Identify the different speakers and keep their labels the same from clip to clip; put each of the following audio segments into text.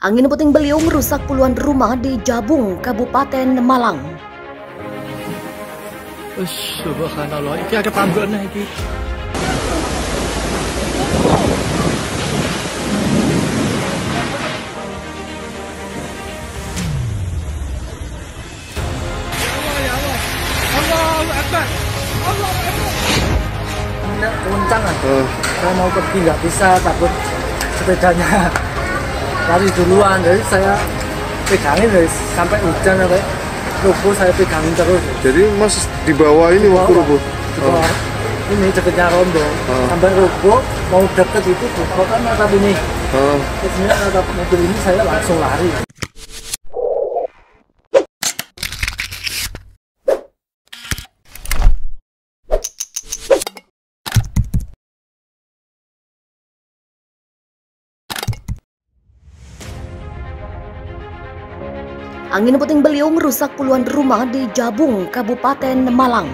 Speaker 1: Angin puting beliung merusak puluhan rumah di Jabung, Kabupaten Malang.
Speaker 2: Subhanallah, iki ada panggonan iki. Allahu Akbar. Allahu Akbar.
Speaker 3: Ini kencang kan? Saya mau pergi nggak bisa, takut sepedanya lari duluan. Jadi saya pegangin dari sampai hujan, sampai rubuh saya pegangin terus.
Speaker 4: Jadi Mas di bawah ini waktu rubuh?
Speaker 3: Ini deketnya rondo, sampai rubuh mau deket itu rubuh kan atap ini. Terusnya atap mobil ini saya langsung lari.
Speaker 1: Angin puting beliung merusak puluhan rumah di Jabung, Kabupaten Malang.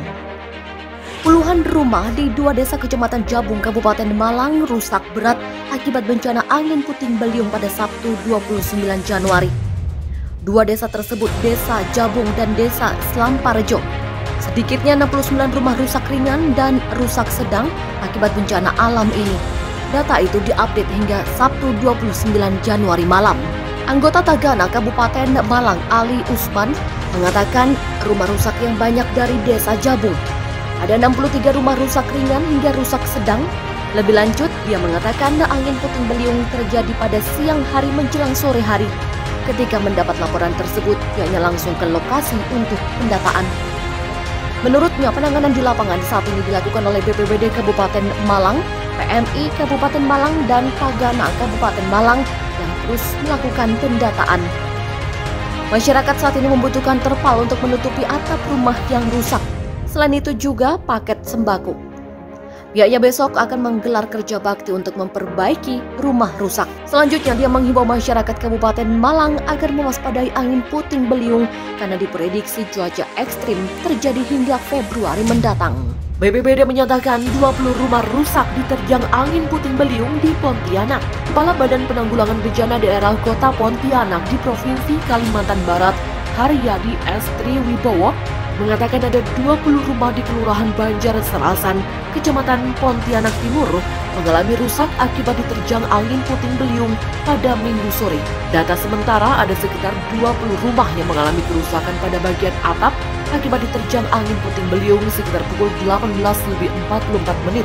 Speaker 1: Puluhan rumah di 2 desa Kecamatan Jabung, Kabupaten Malang rusak berat akibat bencana angin puting beliung pada Sabtu 29 Januari. 2 desa tersebut, Desa Jabung dan Desa Slamparjo. Sedikitnya 69 rumah rusak ringan dan rusak sedang akibat bencana alam ini. Data itu diupdate hingga Sabtu 29 Januari malam. Anggota Tagana Kabupaten Malang Ali Usman mengatakan rumah rusak yang banyak dari Desa Jabung. Ada 63 rumah rusak ringan hingga rusak sedang. Lebih lanjut, dia mengatakan angin puting beliung terjadi pada siang hari menjelang sore hari. Ketika mendapat laporan tersebut, pihaknya langsung ke lokasi untuk pendataan. Menurutnya, penanganan di lapangan saat ini dilakukan oleh BPBD Kabupaten Malang, PMI Kabupaten Malang, dan Tagana Kabupaten Malang yang terus melakukan pendataan. Masyarakat saat ini membutuhkan terpal untuk menutupi atap rumah yang rusak. Selain itu juga paket sembako. Pihaknya besok akan menggelar kerja bakti untuk memperbaiki rumah rusak. Selanjutnya dia menghimbau masyarakat Kabupaten Malang agar mewaspadai angin puting beliung karena diprediksi cuaca ekstrim terjadi hingga Februari mendatang. BPBD menyatakan 20 rumah rusak diterjang angin puting beliung di Pontianak. Kepala Badan Penanggulangan Bencana Daerah Kota Pontianak di Provinsi Kalimantan Barat, Haryadi S. Triwibowo, mengatakan ada 20 rumah di Kelurahan Banjar Serasan, Kecamatan Pontianak Timur, mengalami rusak akibat diterjang angin puting beliung pada Minggu sore. Data sementara ada sekitar 20 rumah yang mengalami kerusakan pada bagian atap akibat diterjang angin puting beliung sekitar pukul 18:44.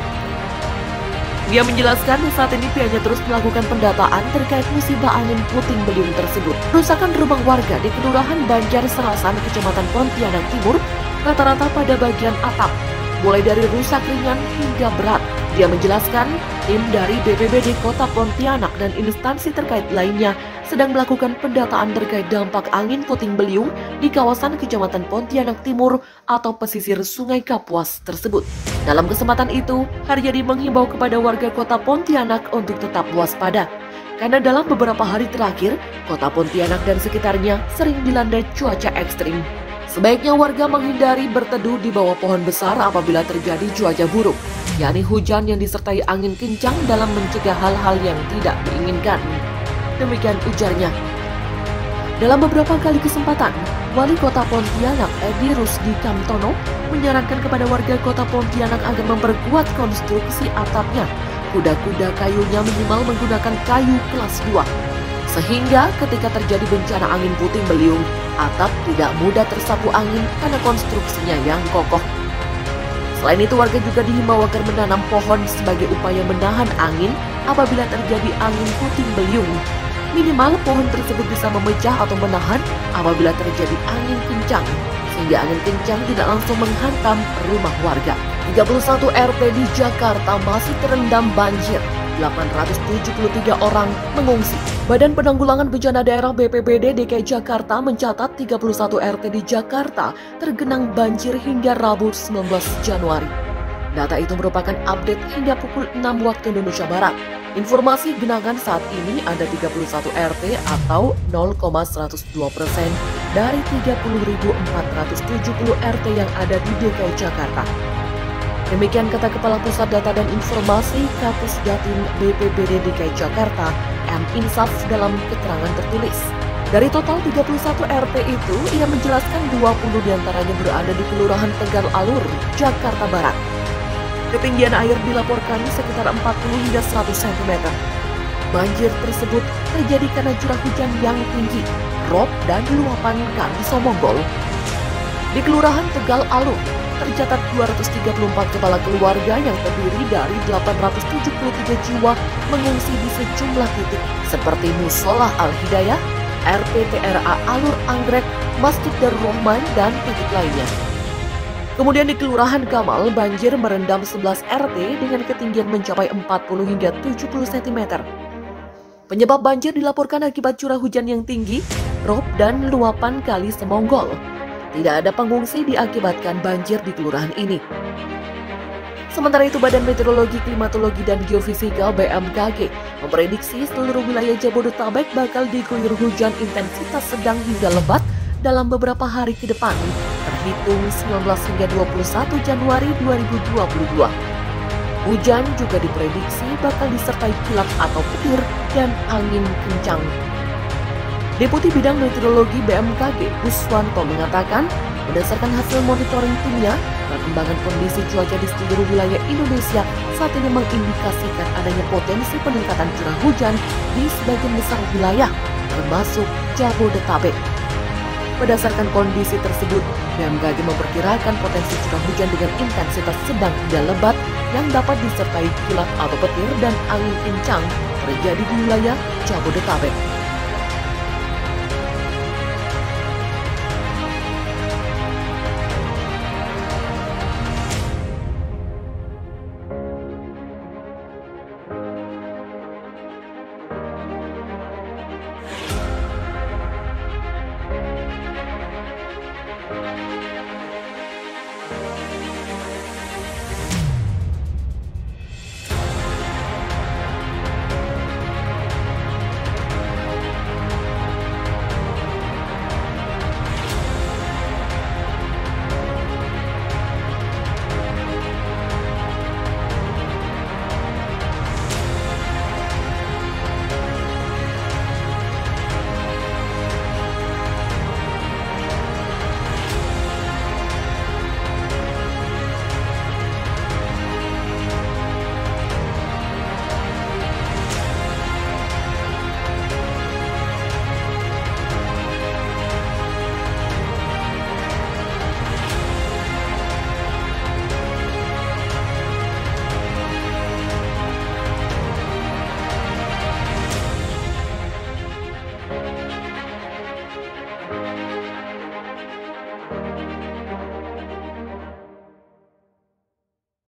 Speaker 1: Dia menjelaskan saat ini pihaknya terus melakukan pendataan terkait musibah angin puting beliung tersebut. Kerusakan rumah warga di Kelurahan Banjar Serasan, Kecamatan Pontianak Timur, rata-rata pada bagian atap, mulai dari rusak ringan hingga berat. Dia menjelaskan, tim dari BPBD Kota Pontianak dan instansi terkait lainnya sedang melakukan pendataan terkait dampak angin puting beliung di kawasan Kecamatan Pontianak Timur atau pesisir Sungai Kapuas tersebut. Dalam kesempatan itu, Haryadi menghimbau kepada warga Kota Pontianak untuk tetap waspada, karena dalam beberapa hari terakhir, Kota Pontianak dan sekitarnya sering dilanda cuaca ekstrim. Sebaiknya warga menghindari berteduh di bawah pohon besar apabila terjadi cuaca buruk, yakni hujan yang disertai angin kencang dalam mencegah hal-hal yang tidak diinginkan. Demikian ujarnya. Dalam beberapa kali kesempatan, Wali Kota Pontianak Edi Rusdi Kamtono menyarankan kepada warga Kota Pontianak agar memperkuat konstruksi atapnya. Kuda-kuda kayunya minimal menggunakan kayu kelas 2. Sehingga ketika terjadi bencana angin puting beliung, atap tidak mudah tersapu angin karena konstruksinya yang kokoh. Selain itu, warga juga dihimbau agar menanam pohon sebagai upaya menahan angin apabila terjadi angin puting beliung. Minimal pohon tersebut bisa memecah atau menahan apabila terjadi angin kencang, sehingga angin kencang tidak langsung menghantam rumah warga. 31 RT di Jakarta masih terendam banjir. 873 orang mengungsi. Badan Penanggulangan Bencana Daerah BPBD DKI Jakarta mencatat 31 RT di Jakarta tergenang banjir hingga Rabu 19 Januari. Data itu merupakan update hingga pukul 6 waktu Indonesia Barat. Informasi genangan saat ini ada 31 RT atau 0,102% dari 30.470 RT yang ada di DKI Jakarta. Demikian kata Kepala Pusat Data dan Informasi Kapus Datin BPBD DKI Jakarta, M. Insaf dalam keterangan tertulis. Dari total 31 RT itu, ia menjelaskan 20 diantaranya berada di Kelurahan Tegal Alur, Jakarta Barat. Ketinggian air dilaporkan sekitar 40 hingga 100 cm. Banjir tersebut terjadi karena curah hujan yang tinggi, rob dan luapan Kali Somonggol. Di Kelurahan Tegal Alur, tercatat 234 kepala keluarga yang terdiri dari 873 jiwa mengungsi di sejumlah titik seperti Musola Al-Hidayah, RPTRA Alur Anggrek, Masjid Darul Rahman, dan titik lainnya. Kemudian di Kelurahan Gamal, banjir merendam 11 RT dengan ketinggian mencapai 40 hingga 70 cm. Penyebab banjir dilaporkan akibat curah hujan yang tinggi, rob dan luapan Kali Somonggol. Tidak ada pengungsi diakibatkan banjir di kelurahan ini. Sementara itu, Badan Meteorologi, Klimatologi, dan Geofisika (BMKG) memprediksi seluruh wilayah Jabodetabek bakal diguyur hujan intensitas sedang hingga lebat dalam beberapa hari ke depan, terhitung 19 hingga 21 Januari 2022. Hujan juga diprediksi bakal disertai kilat atau petir dan angin kencang. Deputi Bidang Meteorologi BMKG, Guswanto, mengatakan, berdasarkan hasil monitoring timnya, perkembangan kondisi cuaca di seluruh wilayah Indonesia saat ini mengindikasikan adanya potensi peningkatan curah hujan di sebagian besar wilayah, termasuk Jabodetabek. Berdasarkan kondisi tersebut, BMKG memperkirakan potensi curah hujan dengan intensitas sedang hingga lebat yang dapat disertai kilat atau petir dan angin kencang terjadi di wilayah Jabodetabek.